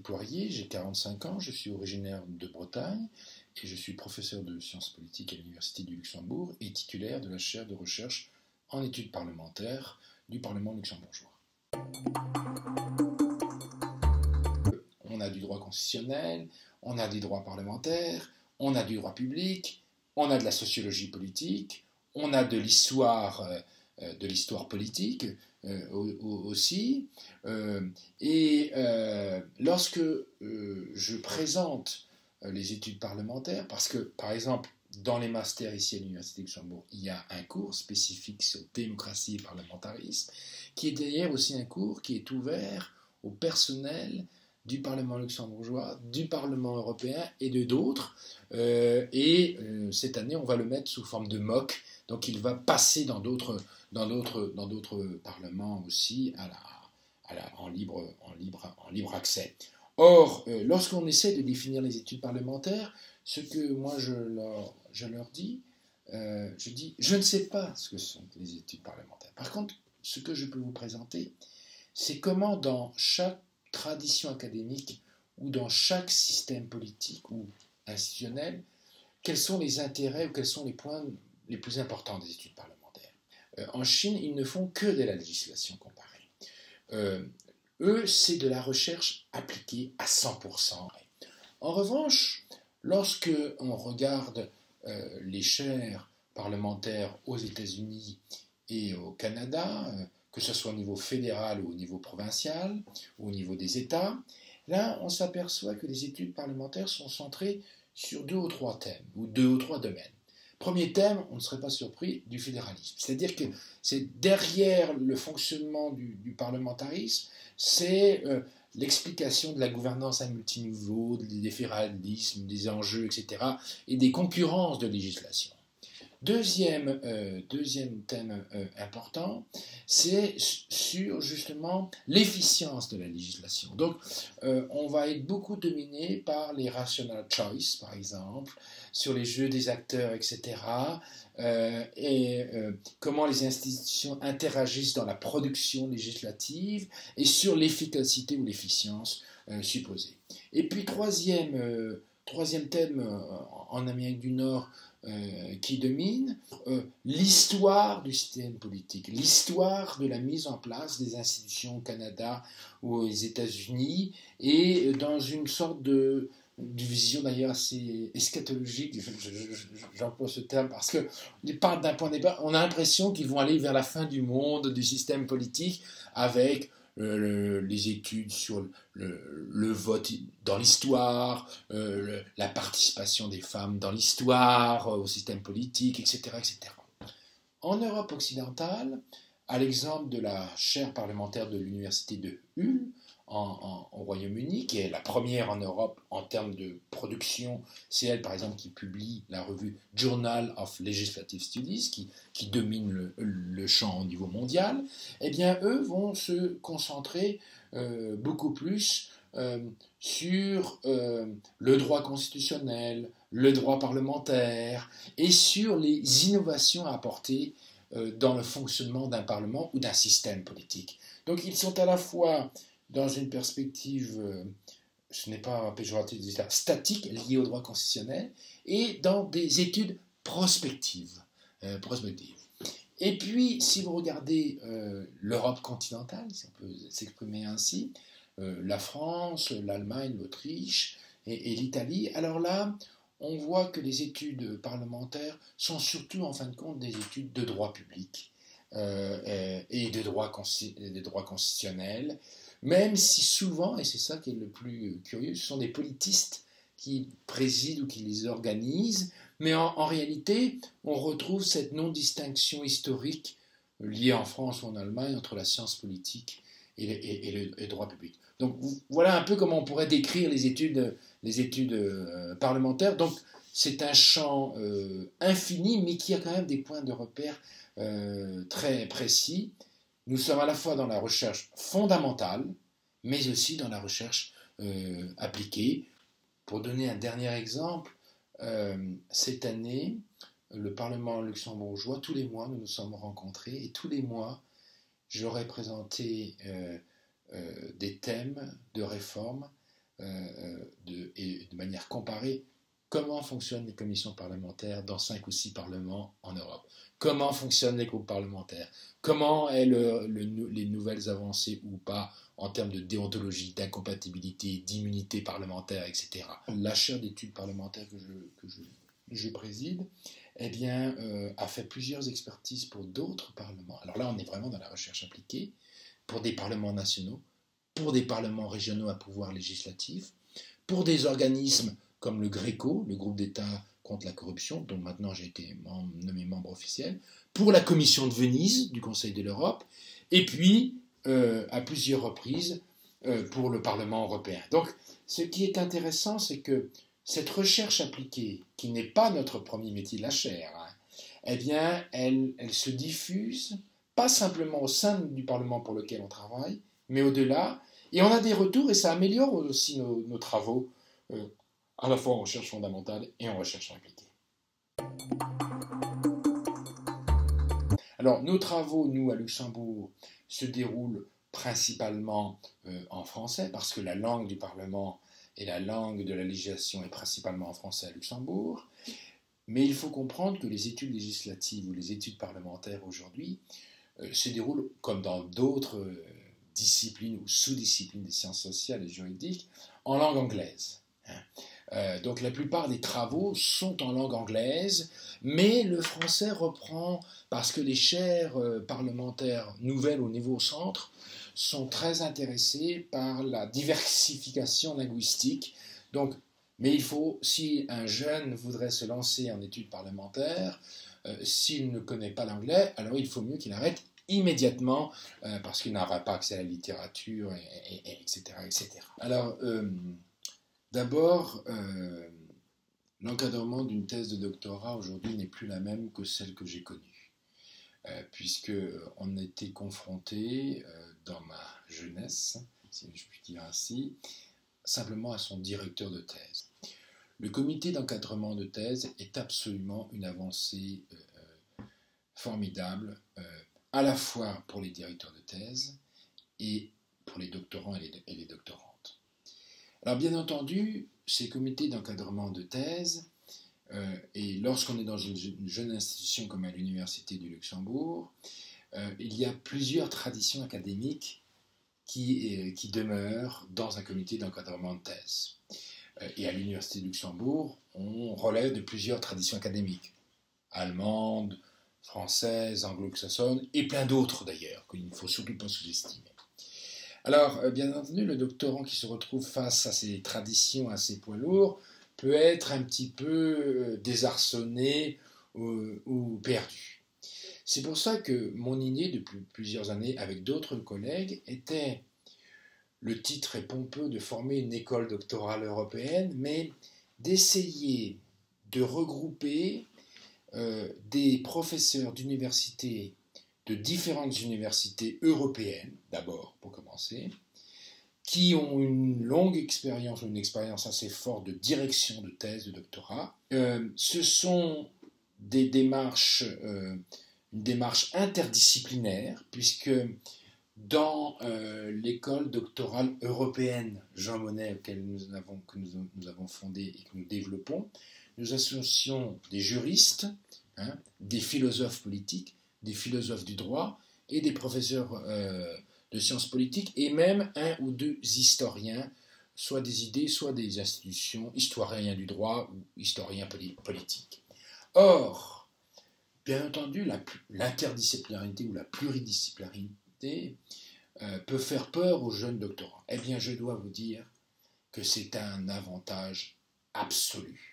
Poirier, j'ai 45 ans, je suis originaire de Bretagne et je suis professeur de sciences politiques à l'Université du Luxembourg et titulaire de la chaire de recherche en études parlementaires du Parlement luxembourgeois. On a du droit constitutionnel, on a des droits parlementaires, on a du droit public, on a de la sociologie politique, on a de l'histoire politique aussi. Lorsque je présente les études parlementaires, parce que, par exemple, dans les masters ici à l'Université de Luxembourg, il y a un cours spécifique sur démocratie et parlementarisme, qui est d'ailleurs aussi un cours qui est ouvert au personnel du Parlement luxembourgeois, du Parlement européen et de d'autres. Cette année, on va le mettre sous forme de MOOC, donc il va passer dans d'autres parlements aussi en libre accès. Or, lorsqu'on essaie de définir les études parlementaires, ce que moi je leur dis, je ne sais pas ce que sont les études parlementaires. Par contre, ce que je peux vous présenter, c'est comment dans chaque tradition académique ou dans chaque système politique ou institutionnel, quels sont les intérêts ou quels sont les points les plus importants des études parlementaires. En Chine, ils ne font que de la législation comparée. Eux, c'est de la recherche appliquée à 100%. En revanche, lorsque on regarde les chaires parlementaires aux États-Unis et au Canada, que ce soit au niveau fédéral ou au niveau provincial, ou au niveau des États, là, on s'aperçoit que les études parlementaires sont centrées sur 2 ou 3 thèmes, ou 2 ou 3 domaines. Premier thème, on ne serait pas surpris, du fédéralisme. C'est-à-dire que c'est derrière le fonctionnement du parlementarisme, c'est l'explication de la gouvernance à multiniveau, des fédéralismes, des enjeux, etc., et des concurrences de législation. Deuxième thème important, c'est sur justement l'efficience de la législation. Donc, on va être beaucoup dominé par les rational choice, par exemple, sur les jeux des acteurs, etc., comment les institutions interagissent dans la production législative et sur l'efficacité ou l'efficience supposée. Et puis, troisième thème en Amérique du Nord, qui domine, l'histoire du système politique, l'histoire de la mise en place des institutions au Canada ou aux États-Unis, et dans une sorte de vision d'ailleurs assez eschatologique, j'emploie ce terme parce qu'on part d'un point de départ, on a l'impression qu'ils vont aller vers la fin du monde, du système politique, avec les études sur le vote dans l'histoire, la participation des femmes dans l'histoire, au système politique, etc., etc. En Europe occidentale, à l'exemple de la chaire parlementaire de l'université de Hull, au Royaume-Uni, qui est la première en Europe en termes de production. C'est elle, par exemple, qui publie la revue Journal of Legislative Studies, qui domine le champ au niveau mondial. Eh bien, eux vont se concentrer beaucoup plus sur le droit constitutionnel, le droit parlementaire, et sur les innovations à apporter dans le fonctionnement d'un parlement ou d'un système politique. Donc, ils sont à la fois dans une perspective, ce n'est pas péjoratif, statique, liée au droit constitutionnel, et dans des études prospectives. Et puis, si vous regardez l'Europe continentale, si on peut s'exprimer ainsi, la France, l'Allemagne, l'Autriche et l'Italie, alors là, on voit que les études parlementaires sont surtout, en fin de compte, des études de droit public et de droit constitutionnel, même si souvent, et c'est ça qui est le plus curieux, ce sont des politistes qui président ou qui les organisent, mais en réalité, on retrouve cette non-distinction historique liée en France ou en Allemagne entre la science politique et le droit public. Donc voilà un peu comment on pourrait décrire les études parlementaires. Donc c'est un champ infini, mais qui a quand même des points de repère très précis. Nous sommes à la fois dans la recherche fondamentale, mais aussi dans la recherche appliquée. Pour donner un dernier exemple, cette année, le Parlement luxembourgeois, tous les mois, nous nous sommes rencontrés, et tous les mois, j'aurais présenté des thèmes de réforme et de manière comparée comment fonctionnent les commissions parlementaires dans 5 ou 6 parlements en Europe. Comment fonctionnent les groupes parlementaires. Comment est les nouvelles avancées ou pas en termes de déontologie, d'incompatibilité, d'immunité parlementaire, etc. La chaire d'études parlementaires que je préside eh bien, a fait plusieurs expertises pour d'autres parlements. Alors là, on est vraiment dans la recherche appliquée, pour des parlements nationaux, pour des parlements régionaux à pouvoir législatif, pour des organismes comme le GRECO, le groupe d'État contre la corruption, dont maintenant j'ai été nommé membre officiel, pour la Commission de Venise du Conseil de l'Europe, et puis, à plusieurs reprises, pour le Parlement européen. Donc, ce qui est intéressant, c'est que cette recherche appliquée, qui n'est pas notre premier métier de la chaire, hein, eh bien, elle se diffuse, pas simplement au sein du Parlement pour lequel on travaille, mais au-delà, et on a des retours, et ça améliore aussi nos travaux, à la fois en recherche fondamentale et en recherche appliquée. Alors, nos travaux, nous, à Luxembourg, se déroulent principalement en français, parce que la langue du Parlement et la langue de la législation est principalement en français à Luxembourg. Mais il faut comprendre que les études législatives ou les études parlementaires aujourd'hui se déroulent, comme dans d'autres disciplines ou sous-disciplines des sciences sociales et juridiques, en langue anglaise. Donc la plupart des travaux sont en langue anglaise, mais le français reprend parce que les chaires parlementaires nouvelles au niveau centre sont très intéressées par la diversification linguistique. Donc, mais il faut, si un jeune voudrait se lancer en études parlementaires, s'il ne connaît pas l'anglais, alors il faut mieux qu'il arrête immédiatement parce qu'il n'aura pas accès à la littérature, etc., etc. Alors, d'abord, l'encadrement d'une thèse de doctorat aujourd'hui n'est plus la même que celle que j'ai connue, puisqu'on était confronté, dans ma jeunesse, si je puis dire ainsi, simplement à son directeur de thèse. Le comité d'encadrement de thèse est absolument une avancée formidable, à la fois pour les directeurs de thèse et pour les doctorants et les doctorantes. Alors bien entendu, ces comités d'encadrement de thèse, et lorsqu'on est dans une jeune institution comme à l'Université du Luxembourg, il y a plusieurs traditions académiques qui demeurent dans un comité d'encadrement de thèse. Et à l'Université du Luxembourg, on relève de plusieurs traditions académiques, allemandes, françaises, anglo-saxonnes, et plein d'autres d'ailleurs, qu'il ne faut surtout pas sous-estimer. Alors, bien entendu, le doctorant qui se retrouve face à ces traditions assez poids lourds peut être un petit peu désarçonné ou perdu. C'est pour ça que mon idée, depuis plusieurs années, avec d'autres collègues, était, le titre est pompeux, de former une école doctorale européenne, mais d'essayer de regrouper des professeurs d'universités, de différentes universités européennes, d'abord, pour commencer, qui ont une longue expérience, une expérience assez forte de direction de thèse, de doctorat. Ce sont des démarches, une démarche interdisciplinaire, puisque dans l'école doctorale européenne Jean Monnet, que nous avons fondée et que nous développons, nous associons des juristes, des philosophes politiques, des philosophes du droit et des professeurs de sciences politiques et même un ou deux historiens, soit des idées, soit des institutions, historiens du droit ou historiens politiques. Or, bien entendu, l'interdisciplinarité ou la pluridisciplinarité peut faire peur aux jeunes doctorants. Eh bien, je dois vous dire que c'est un avantage absolu.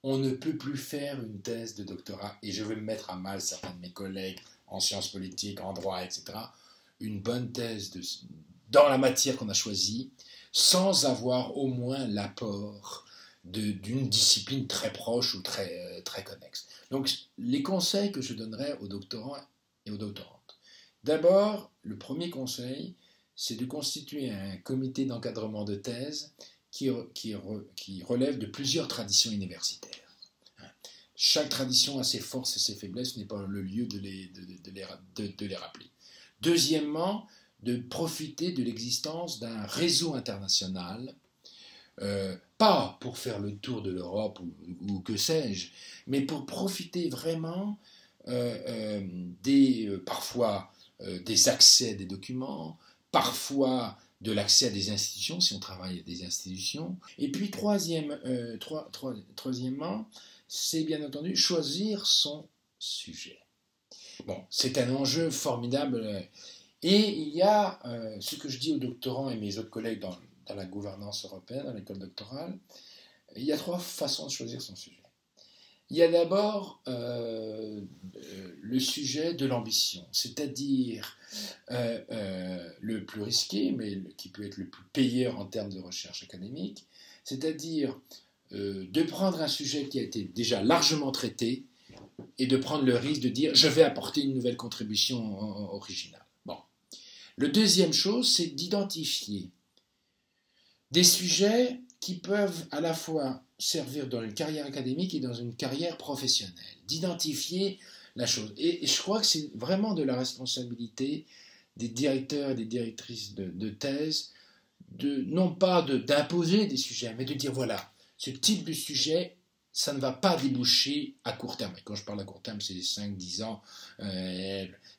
On ne peut plus faire une thèse de doctorat, et je vais me mettre à mal certains de mes collègues en sciences politiques, en droit, etc., une bonne thèse dans la matière qu'on a choisie, sans avoir au moins l'apport d'une discipline très proche ou très connexe. Donc, les conseils que je donnerais aux doctorants et aux doctorantes. D'abord, le premier conseil, c'est de constituer un comité d'encadrement de thèse qui relève de plusieurs traditions universitaires. Chaque tradition a ses forces et ses faiblesses, ce n'est pas le lieu de les rappeler. Deuxièmement, de profiter de l'existence d'un réseau international pas pour faire le tour de l'Europe ou que sais-je, mais pour profiter vraiment parfois des accès à des documents, parfois de l'accès à des institutions, si on travaille à des institutions. Et puis troisièmement, c'est bien entendu choisir son sujet. Bon, c'est un enjeu formidable. Et il y a ce que je dis aux doctorants et mes autres collègues dans la gouvernance européenne, dans l'école doctorale, il y a 3 façons de choisir son sujet. Il y a d'abord le sujet de l'ambition, c'est-à-dire le plus risqué, mais qui peut être le plus payeur en termes de recherche académique, c'est-à-dire de prendre un sujet qui a été déjà largement traité et de prendre le risque de dire « je vais apporter une nouvelle contribution originale ». Bon. Le deuxième chose, c'est d'identifier des sujets qui peuvent à la fois servir dans une carrière académique et dans une carrière professionnelle, d'identifier la chose. Et je crois que c'est vraiment de la responsabilité des directeurs et des directrices de thèse, non pas d'imposer des sujets, mais de dire voilà, ce type de sujet, ça ne va pas déboucher à court terme. Et quand je parle à court terme, c'est 5-10 ans.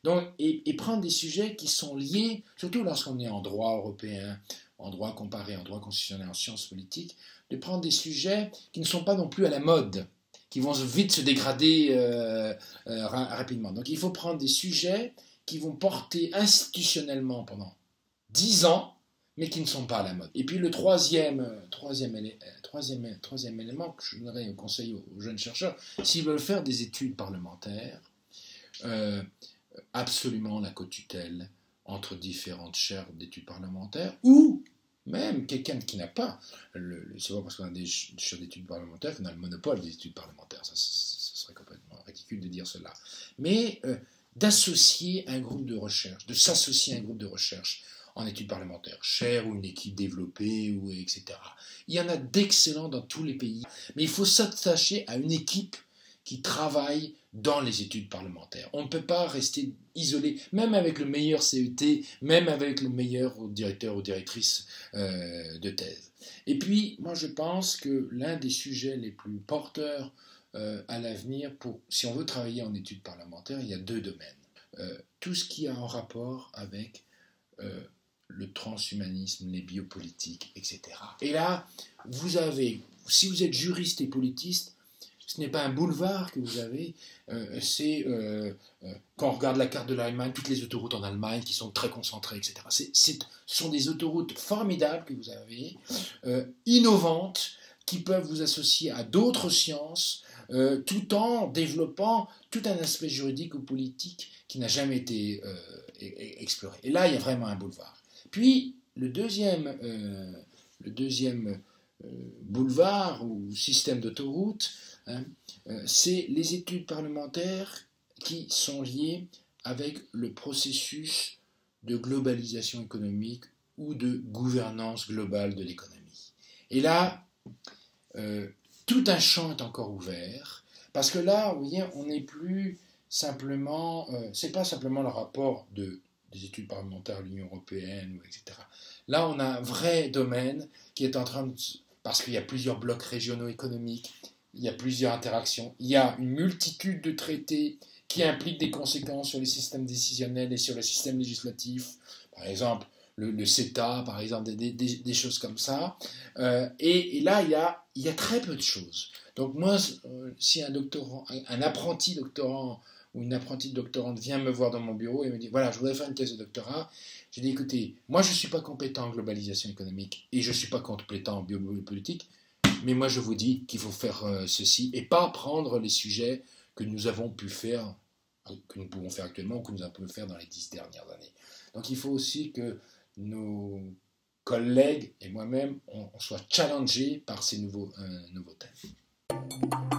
Donc, et prendre des sujets qui sont liés, surtout lorsqu'on est en droit européen, en droit comparé, en droit constitutionnel, en sciences politiques, de prendre des sujets qui ne sont pas non plus à la mode, qui vont vite se dégrader rapidement. Donc il faut prendre des sujets qui vont porter institutionnellement pendant 10 ans, mais qui ne sont pas à la mode. Et puis le troisième élément que je donnerais au conseil aux jeunes chercheurs, s'ils veulent faire des études parlementaires, absolument la co-tutelle entre différentes chaires d'études parlementaires, ou même quelqu'un qui n'a pas, c'est pas parce qu'on a des chaires d'études parlementaires qu'on a le monopole des études parlementaires, ça serait complètement ridicule de dire cela, mais d'associer un groupe de recherche, de s'associer à un groupe de recherche en études parlementaires, chaire ou une équipe développée, ou etc. Il y en a d'excellents dans tous les pays, mais il faut s'attacher à une équipe qui travaille dans les études parlementaires. On ne peut pas rester isolé, même avec le meilleur CET, même avec le meilleur directeur ou directrice de thèse. Et puis, moi je pense que l'un des sujets les plus porteurs à l'avenir, si on veut travailler en études parlementaires, il y a 2 domaines. Tout ce qui a en rapport avec le transhumanisme, les biopolitiques, etc. Et là, si vous êtes juriste et politiste, ce n'est pas un boulevard que vous avez, quand on regarde la carte de l'Allemagne, toutes les autoroutes en Allemagne qui sont très concentrées, etc. Ce sont des autoroutes formidables que vous avez, innovantes, qui peuvent vous associer à d'autres sciences, tout en développant tout un aspect juridique ou politique qui n'a jamais été exploré. Et là, il y a vraiment un boulevard. Puis, le deuxième boulevard ou système d'autoroute, c'est les études parlementaires qui sont liées avec le processus de globalisation économique ou de gouvernance globale de l'économie. Et là, tout un champ est encore ouvert, parce que là, vous voyez, on n'est plus simplement, c'est pas simplement le rapport des études parlementaires à l'Union européenne, etc. Là, on a un vrai domaine qui est en train de, parce qu'il y a plusieurs blocs régionaux économiques, il y a plusieurs interactions, il y a une multitude de traités qui impliquent des conséquences sur les systèmes décisionnels et sur le système législatif, par exemple le CETA, par exemple, des choses comme ça. Et là, il y a très peu de choses. Donc moi, si un apprenti doctorant ou une apprentie doctorante vient me voir dans mon bureau et me dit, voilà, je voudrais faire une thèse de doctorat, je dis, écoutez, moi je ne suis pas compétent en globalisation économique et je ne suis pas compétent en biopolitique, mais moi je vous dis qu'il faut faire ceci et pas prendre les sujets que nous avons pu faire, que nous pouvons faire actuellement ou que nous avons pu faire dans les 10 dernières années. Donc il faut aussi que nos collègues et moi-même on soit challengés par ces nouveaux thèmes.